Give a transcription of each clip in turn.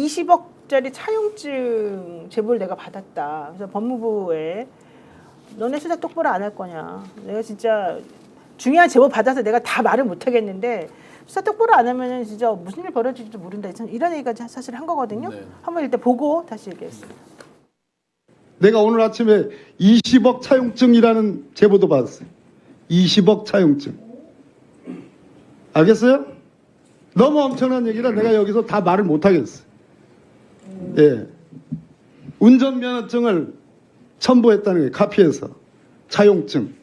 20억짜리 차용증 제보를 내가 받았다. 그래서 법무부에 너네 수사 똑바로 안 할 거냐. 내가 진짜 중요한 제보 받아서 내가 다 말을 못 하겠는데 수사 똑바로 안 하면은 진짜 무슨 일 벌어질지도 모른다. 이런 얘기까지 사실 한 거거든요. 네. 한번 일단 보고 다시 얘기했습니다. 내가 오늘 아침에 20억 차용증이라는 제보도 받았어요. 20억 차용증. 알겠어요? 너무 엄청난 얘기라 내가 여기서 다 말을 못 하겠어요. 예. 운전면허증을 첨부했다는 게 카피해서 차용증,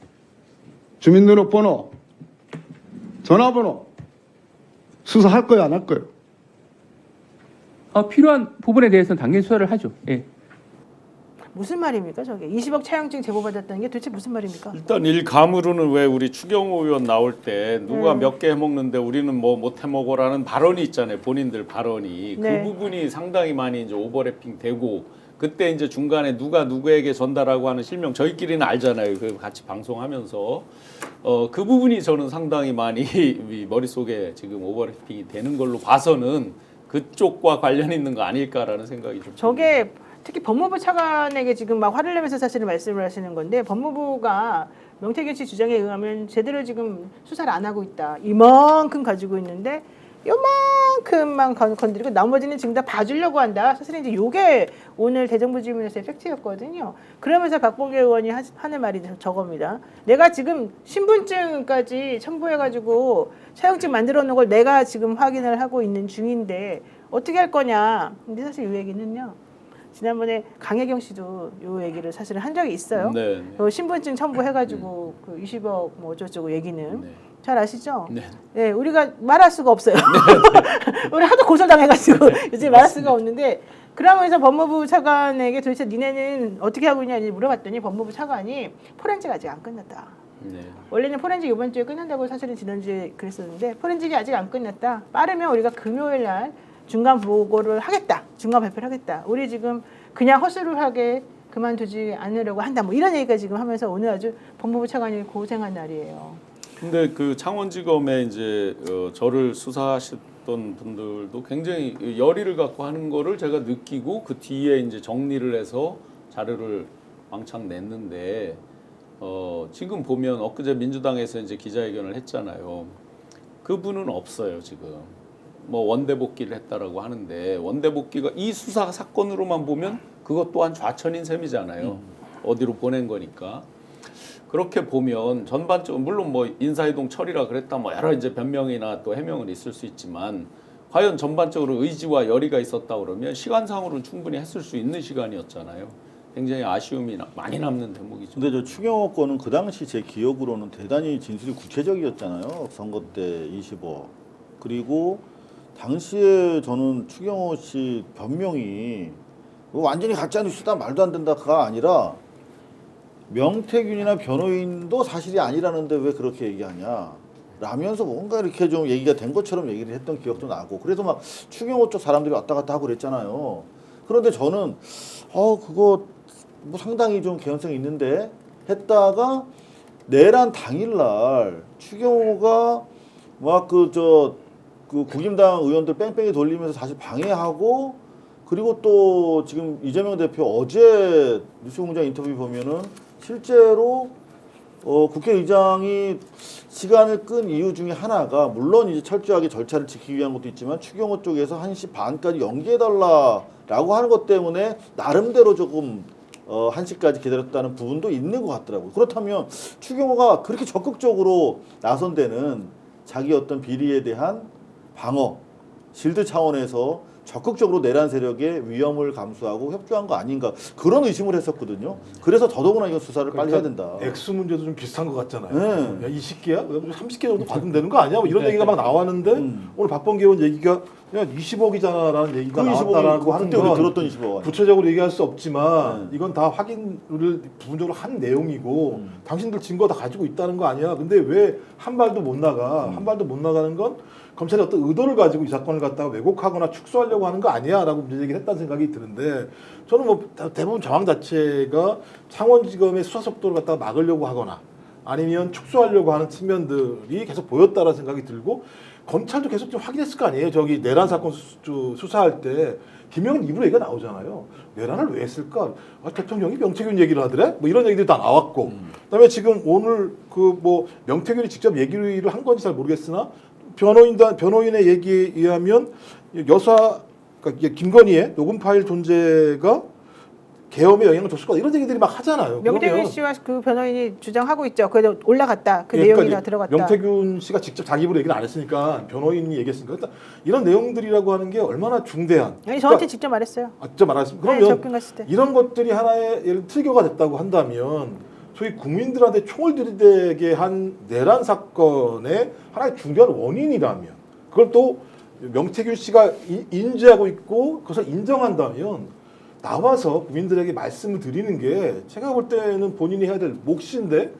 주민등록번호, 전화번호 수사할 거예요, 안 할 거예요? 필요한 부분에 대해서는 당연히 수사를 하죠. 예. 무슨 말입니까, 저게? 20억 차용증 제보 받았다는 게 도대체 무슨 말입니까? 일단 일감으로는 왜 우리 추경호 의원 나올 때 누가 몇 개 해먹는데 우리는 뭐 못 해먹어라는 발언이 있잖아요. 본인들 발언이. 네. 그 부분이 상당히 많이 이제 오버래핑 되고 그때 이제 중간에 누가 누구에게 전달하고 하는 실명 저희끼리는 알잖아요. 그 같이 방송하면서 그 부분이 저는 상당히 많이 머릿속에 지금 오버래핑이 되는 걸로 봐서는 그쪽과 관련 있는 거 아닐까라는 생각이 좀 저게 특히 법무부 차관에게 지금 막 화를 내면서 사실은 말씀을 하시는 건데 법무부가 명태균 씨 주장에 의하면 제대로 지금 수사를 안 하고 있다. 이만큼 가지고 있는데 요만큼만 건드리고 나머지는 지금 다 봐주려고 한다. 사실 이제 요게 오늘 대정부 질문에서의 팩트였거든요. 그러면서 박봉계 의원이 하는 말이 저겁니다. 내가 지금 신분증까지 첨부해가지고 차용증 만들어 놓은 걸 내가 지금 확인을 하고 있는 중인데 어떻게 할 거냐. 근데 사실 이 얘기는요. 지난번에 강혜경 씨도 요 얘기를 사실은 한 적이 있어요. 네. 신분증 첨부해가지고 그 20억 뭐 어쩌고 얘기는 네. 잘 아시죠? 네. 네, 우리가 말할 수가 없어요. 우리 하도 고소당해가지고 요즘 말할 수가 없는데 그러면서 법무부 차관에게 도대체 니네는 어떻게 하고 있냐 물어봤더니 법무부 차관이 포렌지가 아직 안 끝났다. 네. 원래는 포렌직 이번 주에 끝난다고 사실은 지난주에 그랬었는데 포렌직이 아직 안 끝났다. 빠르면 우리가 금요일 날 중간 보고를 하겠다. 중간 발표를 하겠다. 우리 지금 그냥 허술하게 그만두지 않으려고 한다. 뭐 이런 얘기가 지금 하면서 오늘 아주 법무부 차관이 고생한 날이에요. 근데 그 창원지검에 이제 저를 수사하셨던 분들도 굉장히 열의를 갖고 하는 거를 제가 느끼고 그 뒤에 이제 정리를 해서 자료를 왕창 냈는데 지금 보면 엊그제 민주당에서 이제 기자회견을 했잖아요. 그분은 없어요 지금. 뭐 원대복귀를 했다라고 하는데 원대복귀가 이 수사 사건으로만 보면 그것 또한 좌천인 셈이잖아요. 어디로 보낸 거니까. 그렇게 보면 전반적으로 물론 뭐 인사이동 처리라 그랬다 뭐 여러 이제 변명이나 또 해명은 있을 수 있지만 과연 전반적으로 의지와 열의가 있었다 그러면 시간상으로는 충분히 했을 수 있는 시간이었잖아요. 굉장히 아쉬움이 많이 남는 대목이죠. 근데 저 추경호 건은 그 당시 제 기억으로는 대단히 진술이 구체적이었잖아요. 선거 때 20억. 그리고 당시에 저는 추경호 씨 변명이 완전히 가짜 뉴스다 말도 안 된다가 아니라 명태균이나 변호인도 사실이 아니라는데 왜 그렇게 얘기하냐 라면서 뭔가 이렇게 좀 얘기가 된 것처럼 얘기를 했던 기억도 나고 그래서 막 추경호 쪽 사람들이 왔다 갔다 하고 그랬잖아요. 그런데 저는 그거 뭐 상당히 좀 개연성이 있는데 했다가 내란 당일날 추경호가 막 그 국임당 의원들 뺑뺑이 돌리면서 다시 방해하고 그리고 또 지금 이재명 대표 어제 뉴스공장 인터뷰 보면은 실제로 국회의장이 시간을 끈 이유 중에 하나가 물론 이제 철저하게 절차를 지키기 위한 것도 있지만 추경호 쪽에서 1시 반까지 연기해달라라고 하는 것 때문에 나름대로 조금 1시까지 기다렸다는 부분도 있는 것 같더라고요. 그렇다면 추경호가 그렇게 적극적으로 나선 데는 자기 어떤 비리에 대한 방어, 실드 차원에서 적극적으로 내란 세력의 위험을 감수하고 협조한 거 아닌가 그런 의심을 했었거든요. 그래서 더더구나 이건 수사를 빨리 해야 된다. 액수 문제도 좀 비슷한 것 같잖아요. 네. 야, 20개야? 30개 정도 받으면 되는 거 아니야? 뭐 이런 얘기가 막 나왔는데 오늘 박범계 의원 얘기가 그냥 20억이잖아라는 얘기가 그 20억이 나왔다라고 하는 그때 우리 건 들었던 20억 구체적으로 얘기할 수 없지만 이건 다 확인을 부분적으로 한 내용이고 당신들 증거 다 가지고 있다는 거 아니야? 근데 왜 한 발도 못 나가? 한 발도 못 나가는 건 검찰이 어떤 의도를 가지고 이 사건을 갖다가 왜곡하거나 축소하려고 하는 거 아니야라고 문제 제기를 했다는 생각이 드는데 저는 뭐 대부분 정황 자체가 창원지검의 수사 속도를 갖다가 막으려고 하거나 아니면 축소하려고 하는 측면들이 계속 보였다라는 생각이 들고 검찰도 계속 좀 확인했을 거 아니에요. 저기 내란 사건 수사할 때 김영은 입으로 얘기가 나오잖아요. 내란을 왜 했을까? 아, 대통령이 명태균 얘기를 하더래? 뭐 이런 얘기들이 다 나왔고. 그다음에 지금 오늘 그 뭐 명태균이 직접 얘기를 한 건지 잘 모르겠으나 변호인의 얘기에 의하면 여사 그러니까 김건희의 녹음 파일 존재가 계엄에 영향을 줬을 거다 이런 얘기들이 막 하잖아요. 명태균 그러면 씨와 그 변호인이 주장하고 있죠. 그래도 올라갔다. 그 예, 내용이 그러니까 다 들어갔다. 명태균 씨가 직접 자기 입으로 얘기를 안 했으니까 변호인이 얘기했으니까 일단 이런 내용들이라고 하는 게 얼마나 중대한. 아니 저한테 직접 말했어요. 직접 말했습니다. 네, 그러면 접근 갔을 때. 이런 것들이 하나의 예를 트리거가 됐다고 한다면 소위 국민들한테 총을 들이대게 한 내란 사건의 하나의 중대한 원인이라면 그걸 또 명태균 씨가 인지하고 있고 그것을 인정한다면 나와서 국민들에게 말씀을 드리는 게 제가 볼 때는 본인이 해야 될 몫인데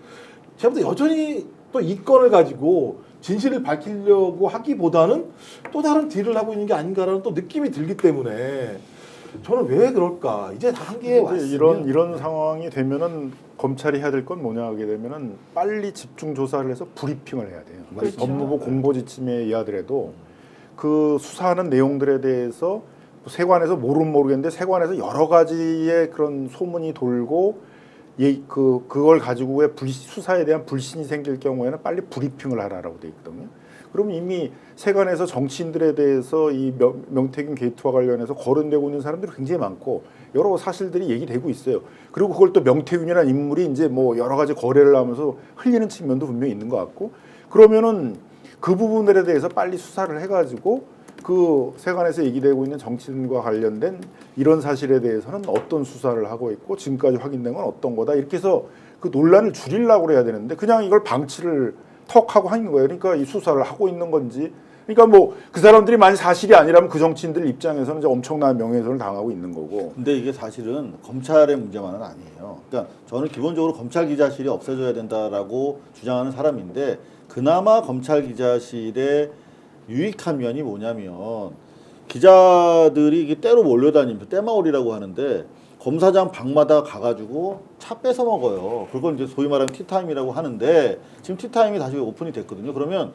제가 볼 때 여전히 또 이 건을 가지고 진실을 밝히려고 하기보다는 또 다른 딜을 하고 있는 게 아닌가라는 또 느낌이 들기 때문에 저는 왜 그럴까 이제 다 한계에 왔으면 이런 상황이 되면은 검찰이 해야 될 건 뭐냐 하게 되면은 빨리 집중 조사를 해서 브리핑을 해야 돼요. 그렇죠. 법무부 공보지침에 의하더라도 그 수사하는 내용들에 대해서 세관에서 모르면 모르겠는데 세관에서 여러 가지의 그런 소문이 돌고 그걸 가지고 왜 수사에 대한 불신이 생길 경우에는 빨리 브리핑을 하라고 돼 있거든요. 그러면 이미 세관에서 정치인들에 대해서 이 명태균 게이트와 관련해서 거론되고 있는 사람들이 굉장히 많고 여러 사실들이 얘기되고 있어요. 그리고 그걸 또 명태균이라는 인물이 이제 뭐 여러 가지 거래를 하면서 흘리는 측면도 분명히 있는 것 같고 그러면은 그 부분들에 대해서 빨리 수사를 해가지고 그 세관에서 얘기되고 있는 정치인과 관련된 이런 사실에 대해서는 어떤 수사를 하고 있고 지금까지 확인된 건 어떤 거다 이렇게 해서 그 논란을 줄이려고 해야 되는데 그냥 이걸 방치를 턱 하고 하는 거예요. 그러니까 이 수사를 하고 있는 건지 그러니까 뭐 그 사람들이 만약 사실이 아니라면 그 정치인들 입장에서는 이제 엄청난 명예훼손을 당하고 있는 거고. 근데 이게 사실은 검찰의 문제만은 아니에요. 그러니까 저는 기본적으로 검찰 기자실이 없어져야 된다라고 주장하는 사람인데 그나마 검찰 기자실의 유익한 면이 뭐냐면 기자들이 이게 때로 몰려다니면서 때마을이라고 하는데 검사장 방마다 가가지고 차 뺏어 먹어요. 그걸 이제 소위 말하는 티타임이라고 하는데 지금 티타임이 다시 오픈이 됐거든요. 그러면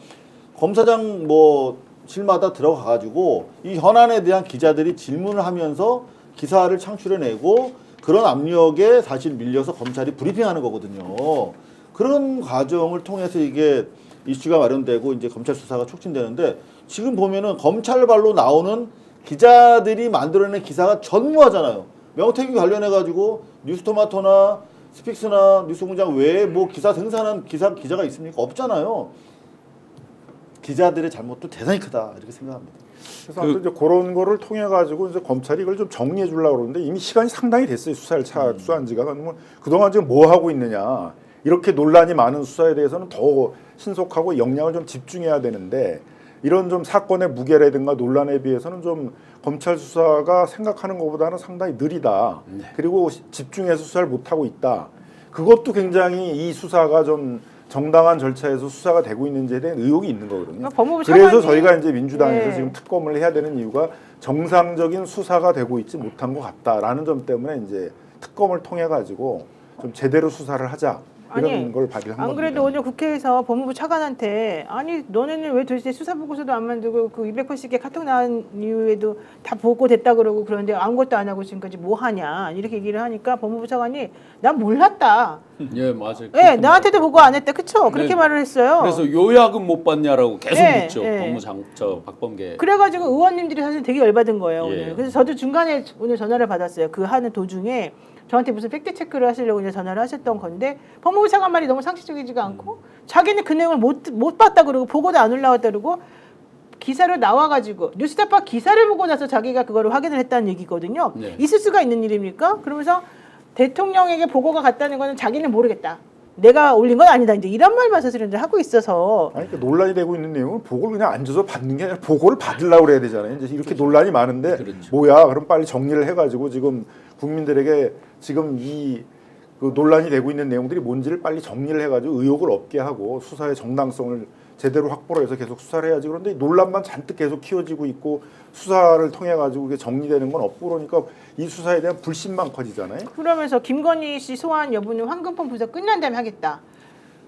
검사장 뭐 실마다 들어가가지고 이 현안에 대한 기자들이 질문을 하면서 기사를 창출해내고 그런 압력에 사실 밀려서 검찰이 브리핑하는 거거든요. 그런 과정을 통해서 이게 이슈가 마련되고 이제 검찰 수사가 촉진되는데 지금 보면은 검찰발로 나오는 기자들이 만들어낸 기사가 전무하잖아요. 명태균 관련해 가지고 뉴스토마토나 스픽스나 뉴스공장 외에 뭐 기사 생산한 기자가 있습니까? 없잖아요. 기자들의 잘못도 대단히 크다 이렇게 생각합니다. 그래서 아무튼 이제 그런 거를 통해 가지고 이제 검찰이 이걸 좀 정리해 주려고 그러는데 이미 시간이 상당히 됐어요. 수사를 수사한 지가. 그동안 지금 뭐 하고 있느냐. 이렇게 논란이 많은 수사에 대해서는 더 신속하고 역량을 좀 집중해야 되는데 이런 좀 사건의 무게라든가 논란에 비해서는 좀 검찰 수사가 생각하는 것보다는 상당히 느리다. 그리고 집중해서 수사를 못하고 있다. 그것도 굉장히 이 수사가 좀 정당한 절차에서 수사가 되고 있는지에 대한 의혹이 있는 거거든요. 그러니까 법무부 그래서 차관이- 저희가 이제 민주당에서 네. 지금 특검을 해야 되는 이유가 정상적인 수사가 되고 있지 못한 것 같다라는 점 때문에 이제 특검을 통해 가지고 좀 제대로 수사를 하자. 이런 아니, 걸 발의한 안 겁니다. 그래도 오늘 국회에서 법무부 차관한테 아니 너네는 왜 도대체 수사 보고서도 안 만들고 그 280개 카톡 나온 이후에도 다 보고됐다 그러고 그런데 아무것도 안 하고 지금까지 뭐 하냐 이렇게 얘기를 하니까 법무부 차관이 난 몰랐다. 예, 맞아요. 예, 나한테도 보고 안 했다. 그쵸? 그렇게 네. 말을 했어요. 그래서 요약은 못 봤냐라고 계속 네, 묻죠. 네. 법무장 박범계. 그래가지고 의원님들이 사실 되게 열받은 거예요 예. 오늘. 그래서 저도 중간에 오늘 전화를 받았어요. 그 하는 도중에 저한테 무슨 팩트 체크를 하시려고 이제 전화를 하셨던 건데 법무부 차관 말이 너무 상식적이지가 않고 자기는 그 내용을 못 봤다 그러고 보고도 안 올라왔다 그러고 기사로 나와가지고 뉴스타파 기사를 보고 나서 자기가 그거를 확인을 했다는 얘기거든요. 네. 있을 수가 있는 일입니까? 그러면서 대통령에게 보고가 갔다는 거는 자기는 모르겠다. 내가 올린 건 아니다. 이제 이런 말만 사실은 이제 하고 있어서 아니, 그러니까 논란이 되고 있는 내용을 보고를 그냥 앉아서 받는 게 아니라 보고를 받으려고 그래야 되잖아요. 이제 이렇게 논란이 많은데 그렇죠. 뭐야? 그럼 빨리 정리를 해가지고 지금 국민들에게 지금 그 논란이 되고 있는 내용들이 뭔지를 빨리 정리를 해가지고 의혹을 없게 하고 수사의 정당성을 제대로 확보를 해서 계속 수사를 해야지. 그런데 이 논란만 잔뜩 계속 키워지고 있고 수사를 통해 가지고 이게 정리되는 건 없고 그러니까 이 수사에 대한 불신만 커지잖아요. 그러면서 김건희 씨 소환 여부는 황금폰 분석 끝난 다음에 하겠다.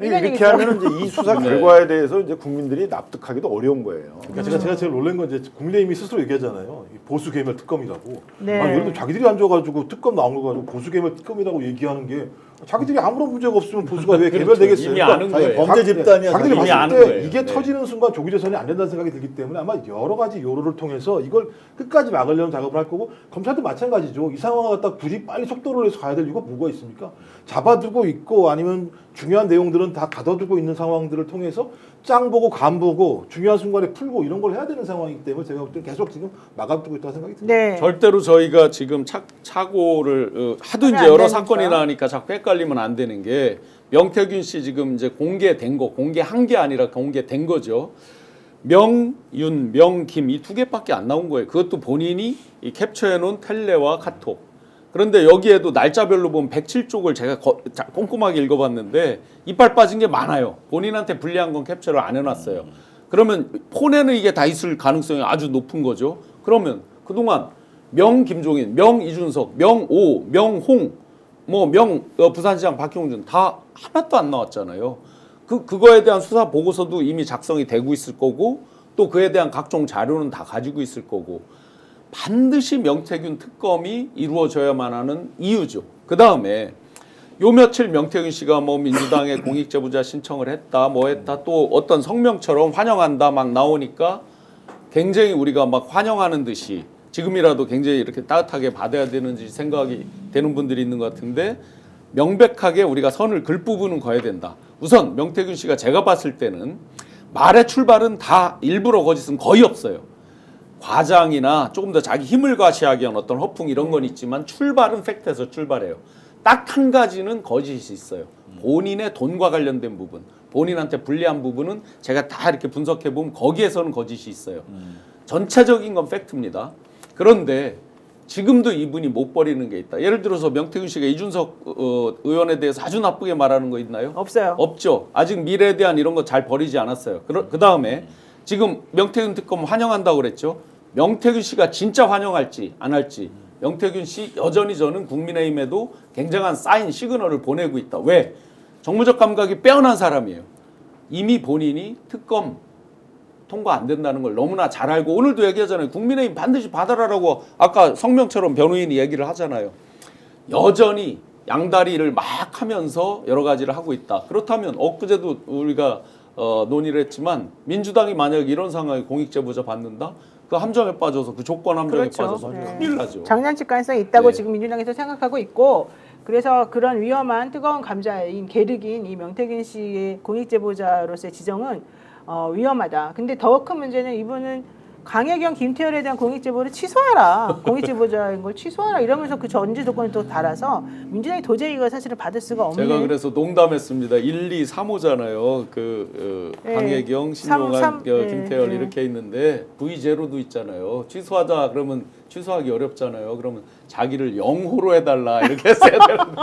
이런 이렇게 얘기죠. 하면 이제 이 수사 네. 결과에 대해서 이제 국민들이 납득하기도 어려운 거예요. 그러니까 제가 제일 놀란 건 이제 국민의힘이 스스로 얘기하잖아요. 이 보수 개멸 특검이라고. 네. 예를 들어 자기들이 앉아가지고 특검 나온 거 가지고 보수 개멸 특검이라고 얘기하는 게 자기들이 아무런 문제가 없으면 보수가 왜 개멸되겠어요? 이미 아는 자기 거예요. 범죄 집단이야. 자기들이 이미 봤을 아는 때 거예요. 이게 네. 터지는 순간 조기 재선이 안 된다는 생각이 들기 때문에 아마 여러 가지 요로를 통해서 이걸 끝까지 막으려는 작업을 할 거고 검찰도 마찬가지죠. 이 상황을 갖다 굳이 빨리 속도를 내서 가야 될 이유가 뭐가 있습니까? 잡아두고 있고 아니면 중요한 내용들은 다 가둬두고 있는 상황들을 통해서 짱 보고 간 보고 중요한 순간에 풀고 이런 걸 해야 되는 상황이기 때문에 제가 볼 때 계속 지금 막아두고 있다는 생각이 듭니다. 네. 절대로 저희가 지금 착오를 하도 이제 하면 안 여러 되니까. 사건이 나니까 자꾸 헷갈리면 안 되는 게 명태균 씨 지금 이제 공개된 거 공개한 게 아니라 공개된 거죠. 명윤, 명김 이 두 개밖에 안 나온 거예요. 그것도 본인이 이 캡처해 놓은 텔레와 카톡. 그런데 여기에도 날짜별로 보면 107쪽을 제가 꼼꼼하게 읽어봤는데 이빨 빠진 게 많아요. 본인한테 불리한 건 캡처를 안 해놨어요. 그러면 폰에는 이게 다 있을 가능성이 아주 높은 거죠. 그러면 그동안 명 김종인, 명 이준석, 명오, 명홍, 부산시장 박형준 다 하나도 안 나왔잖아요. 그거에 대한 수사 보고서도 이미 작성이 되고 있을 거고 또 그에 대한 각종 자료는 다 가지고 있을 거고 반드시 명태균 특검이 이루어져야만 하는 이유죠. 그 다음에 요 며칠 명태균 씨가 뭐 민주당에 공익제보자 신청을 했다 뭐 했다 또 어떤 성명처럼 환영한다 막 나오니까 굉장히 우리가 막 환영하는 듯이 지금이라도 굉장히 이렇게 따뜻하게 받아야 되는지 생각이 되는 분들이 있는 것 같은데 명백하게 우리가 선을 글 부분은 거야 된다. 우선 명태균 씨가 제가 봤을 때는 말의 출발은 다 일부러 거짓은 거의 없어요. 과장이나 조금 더 자기 힘을 과시하기 위한 어떤 허풍 이런 건 있지만 출발은 팩트에서 출발해요. 딱 한 가지는 거짓이 있어요. 본인의 돈과 관련된 부분, 본인한테 불리한 부분은 제가 다 이렇게 분석해 보면 거기에서는 거짓이 있어요. 전체적인 건 팩트입니다. 그런데 지금도 이분이 못 버리는 게 있다. 예를 들어서 명태균 씨가 이준석 의원에 대해서 아주 나쁘게 말하는 거 있나요? 없어요. 없죠. 아직 미래에 대한 이런 거 잘 버리지 않았어요. 그 다음에 지금 명태균 특검 환영한다고 그랬죠. 명태균 씨가 진짜 환영할지 안 할지 명태균 씨 여전히 저는 국민의힘에도 굉장한 사인 시그널을 보내고 있다. 왜? 정무적 감각이 빼어난 사람이에요. 이미 본인이 특검 통과 안 된다는 걸 너무나 잘 알고 오늘도 얘기하잖아요. 국민의힘 반드시 받아라라고 아까 성명처럼 변호인이 얘기를 하잖아요. 여전히 양다리를 막 하면서 여러 가지를 하고 있다. 그렇다면 엊그제도 우리가 논의를 했지만 민주당이 만약 이런 상황에 공익제보자 받는다? 그 함정에 빠져서 그 조건 함정에 그렇죠. 빠져서 네. 큰일 나죠. 장난칠 가능성이 있다고 네. 지금 민주당에서 생각하고 있고 그래서 그런 위험한 뜨거운 감자인 계륵인 이 명태균 씨의 공익제보자로서의 지정은 위험하다. 근데 더 큰 문제는 이분은 강혜경, 김태열에 대한 공익제보를 취소하라. 공익제보자인 걸 취소하라. 이러면서 그 전제 조건을 또 달아서 민주당이 도저히 이걸 사실은 받을 수가 없는. 제가 그래서 농담했습니다. 1, 2, 3호잖아요. 네. 강혜경, 삼, 신용환, 네, 김태열 네. 이렇게 있는데 V0도 있잖아요. 취소하자 그러면 취소하기 어렵잖아요. 그러면 자기를 0호로 해달라 이렇게 했어야 되는데.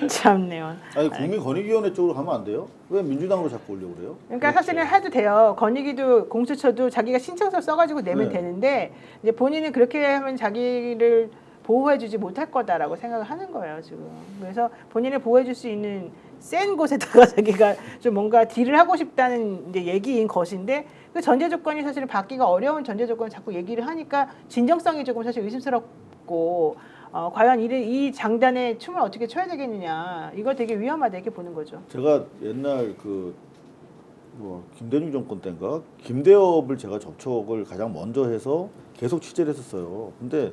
참네요. 아니 국민권익위원회 쪽으로 가면 안 돼요? 왜 민주당으로 자꾸 오려고 그래요? 그러니까 사실은 해도 돼요. 권익위도 공수처도 자기가 신청서 써가지고 내면 네. 되는데 이제 본인은 그렇게 하면 자기를 보호해주지 못할 거다라고 생각을 하는 거예요 지금. 그래서 본인을 보호해줄 수 있는 센 곳에다가 자기가 좀 뭔가 딜을 하고 싶다는 이제 얘기인 것인데 그 전제 조건이 사실은 받기가 어려운 전제 조건을 자꾸 얘기를 하니까 진정성이 조금 사실 의심스럽고 과연 이 장단에 춤을 어떻게 춰야 되겠느냐 이거 되게 위험하다 이렇게 보는 거죠. 제가 옛날 김대중 정권 때인가 김대엽을 제가 접촉을 가장 먼저 해서 계속 취재를 했었어요. 근데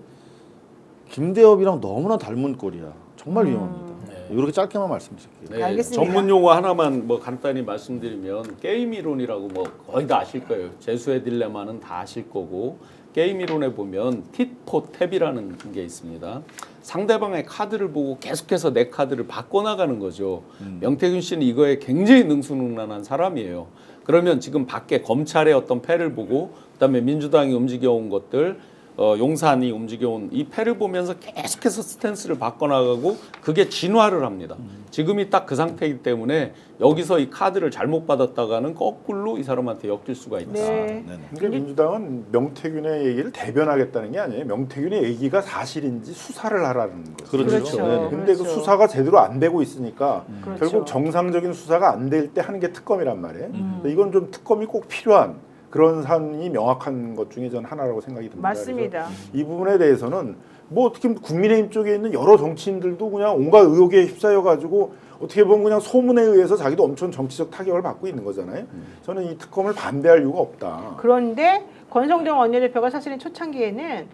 김대엽이랑 너무나 닮은 꼴이야. 정말 위험합니다. 이렇게 짧게만 말씀드릴게요. 네, 알겠습니다. 전문 용어 하나만 뭐 간단히 말씀드리면 게임 이론이라고 뭐 거의 다 아실 거예요. 재수의 딜레마는 다 아실 거고 게임 이론에 보면 tit-for-tat이라는 게 있습니다. 상대방의 카드를 보고 계속해서 내 카드를 바꿔나가는 거죠. 명태균 씨는 이거에 굉장히 능수능란한 사람이에요. 그러면 지금 밖에 검찰의 어떤 패를 보고 그다음에 민주당이 움직여온 것들 용산이 움직여온 이 패를 보면서 계속해서 스탠스를 바꿔나가고 그게 진화를 합니다. 지금이 딱 그 상태이기 때문에 여기서 이 카드를 잘못 받았다가는 거꾸로 이 사람한테 엮일 수가 있다. 네. 네네. 그러니까 민주당은 명태균의 얘기를 대변하겠다는 게 아니에요. 명태균의 얘기가 사실인지 수사를 하라는 거죠. 그렇죠. 네네. 근데 그 수사가 제대로 안 되고 있으니까 그렇죠. 결국 정상적인 수사가 안 될 때 하는 게 특검이란 말이에요. 근데 이건 좀 특검이 꼭 필요한 그런 산이 명확한 것 중에 전 하나라고 생각이 듭니다. 맞습니다. 그래서 이 부분에 대해서는 뭐 어떻게 국민의힘 쪽에 있는 여러 정치인들도 그냥 온갖 의혹에 휩싸여 가지고 어떻게 보면 그냥 소문에 의해서 자기도 엄청 정치적 타격을 받고 있는 거잖아요. 저는 이 특검을 반대할 이유가 없다. 그런데 권성동 원내대표가 사실은 초창기에는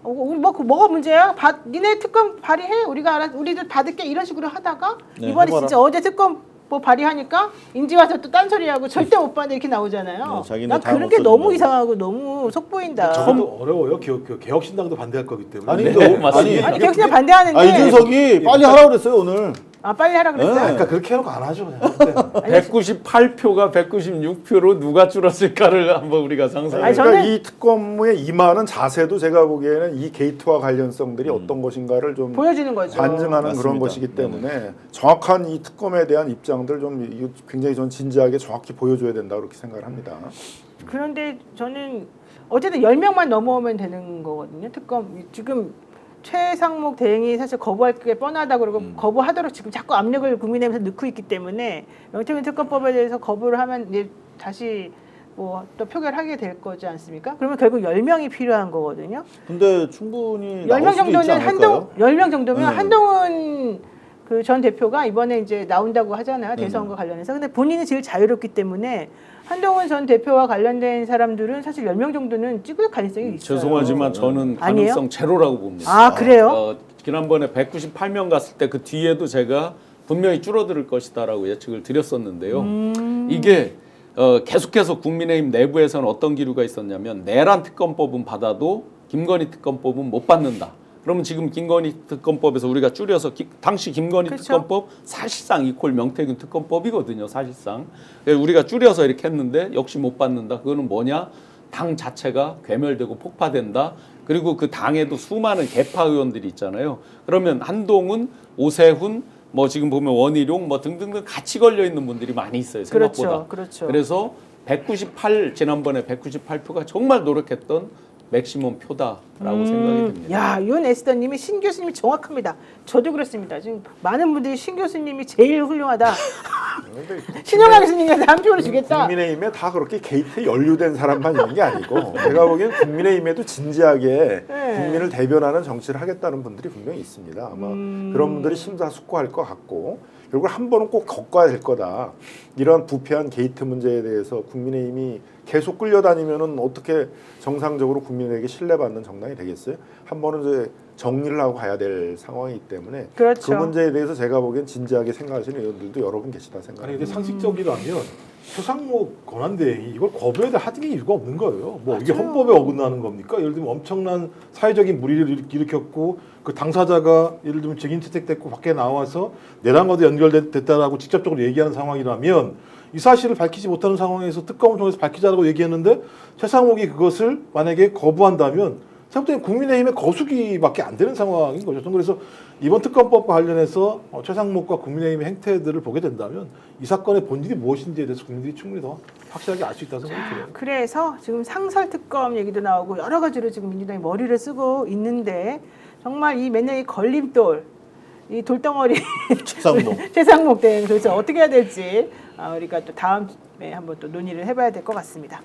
뭐가 문제야? 니네 특검 발의해. 우리도 받을게 이런 식으로 하다가 네, 이번에 해봐라. 진짜 어제 특검 뭐 발의하니까 인지 와서 또 딴소리하고 절대 못 받는다 이렇게 나오잖아요. 네, 자기네 난 다 그런 게 없어진다고. 너무 이상하고 너무 속보인다. 저도 어려워요. 개혁신당도 반대할 거기 때문에. 아니 네, 근데 맞습니다. 아니 격신에 반대하는데 이준석이 빨리 하라고 그랬어요 오늘. 빨리 하라 그랬어요. 네. 그러니까 그렇게 해놓고 안 하죠. 그냥. 198표가 196표로 누가 줄었을까를 한번 우리가 상상해. 아니, 그러니까 저는- 이 특검에 임하는 자세도 제가 보기에는 이 게이트와 관련성들이 어떤 것인가를 좀 보여주는 거죠. 반증하는 맞습니다. 그런 것이기 때문에 정확한 이 특검에 대한 입장들 좀 이거 굉장히 전 진지하게 정확히 보여줘야 된다 그렇게 생각을 합니다. 그런데 저는 어쨌든 10명만 넘어오면 되는 거거든요. 특검 지금 최상목 대행이 사실 거부할 게 뻔하다 그러고 거부하도록 지금 자꾸 압력을 국민의힘에서 넣고 있기 때문에 명태균 특검법에 대해서 거부를 하면 이제 다시 뭐 또 표결하게 될 거지 않습니까? 그러면 결국 10명이 필요한 거거든요. 근데 충분히 10명 나올 수도 있지 정도는 않을까요? 10명 정도면 네. 한동훈 그 전 대표가 이번에 이제 나온다고 하잖아요. 대선과 관련해서. 근데 본인이 제일 자유롭기 때문에 한동훈 전 대표와 관련된 사람들은 사실 10명 정도는 찍을 가능성이 있어요. 죄송하지만 저는 아니에요? 가능성 제로라고 봅니다. 아, 그래요? 지난번에 198명 갔을 때 그 뒤에도 제가 분명히 줄어들 것이다라고 예측을 드렸었는데요. 이게 계속해서 국민의힘 내부에서는 어떤 기류가 있었냐면 내란 특검법은 받아도 김건희 특검법은 못 받는다. 그러면 지금 김건희 특검법에서 우리가 줄여서 당시 김건희 그쵸? 특검법 사실상 이퀄 명태균 특검법이거든요. 사실상 우리가 줄여서 이렇게 했는데 역시 못 받는다. 그거는 뭐냐? 당 자체가 괴멸되고 폭파된다. 그리고 그 당에도 수많은 개파 의원들이 있잖아요. 그러면 한동훈, 오세훈, 뭐 지금 보면 원희룡 뭐 등등등 같이 걸려 있는 분들이 많이 있어요. 생각보다. 그렇죠. 그래서 198 지난번에 198표가 정말 노력했던 맥시멈 표다라고 생각이 듭니다. 야, 윤 에스더님이 신 교수님이 정확합니다. 저도 그렇습니다. 지금 많은 분들이 신 교수님이 제일 훌륭하다. 신영하 교수님한테 한 표를 주겠다. 국민의힘에 다 그렇게 게이트에 연루된 사람만 있는 게 아니고 제가 보기엔 국민의힘에도 진지하게 네. 국민을 대변하는 정치를 하겠다는 분들이 분명히 있습니다. 아마 그런 분들이 심사숙고할 것 같고 결국 한 번은 꼭 겪어야 될 거다. 이런 부패한 게이트 문제에 대해서 국민의힘이 계속 끌려다니면은 어떻게 정상적으로 국민에게 신뢰받는 정당이 되겠어요? 한 번은 이제 정리를 하고 가야 될 상황이기 때문에 그렇죠. 그 문제에 대해서 제가 보기엔 진지하게 생각하시는 의원들도 여러 분 계시다 아니 생각합니다. 근데 상식적이라면 최상목 권한대행이 이걸 거부해야 될 하등의 이유가 없는 거예요. 뭐 이게 헌법에 어긋나는 겁니까? 예를 들면 엄청난 사회적인 무리를 일으켰고 그 당사자가 예를 들면 증인 채택됐고 밖에 나와서 내란과도 연결됐다라고 직접적으로 얘기하는 상황이라면 이 사실을 밝히지 못하는 상황에서 특검을 통해서 밝히자라고 얘기했는데 최상목이 그것을 만약에 거부한다면 생각보다 국민의힘의 거수기밖에 안 되는 상황인 거죠. 저는 그래서 이번 특검법과 관련해서 최상목과 국민의힘의 행태들을 보게 된다면 이 사건의 본질이 무엇인지에 대해서 국민들이 충분히 더 확실하게 알 수 있다고 생각이 들어요. 그래서 지금 상설 특검 얘기도 나오고 여러 가지로 지금 민주당이 머리를 쓰고 있는데 정말 이 맨날 이 걸림돌, 이 돌덩어리 최상목. 최상목 대행 도대체 어떻게 해야 될지 우리가 또 다음에 한번 또 논의를 해봐야 될 것 같습니다.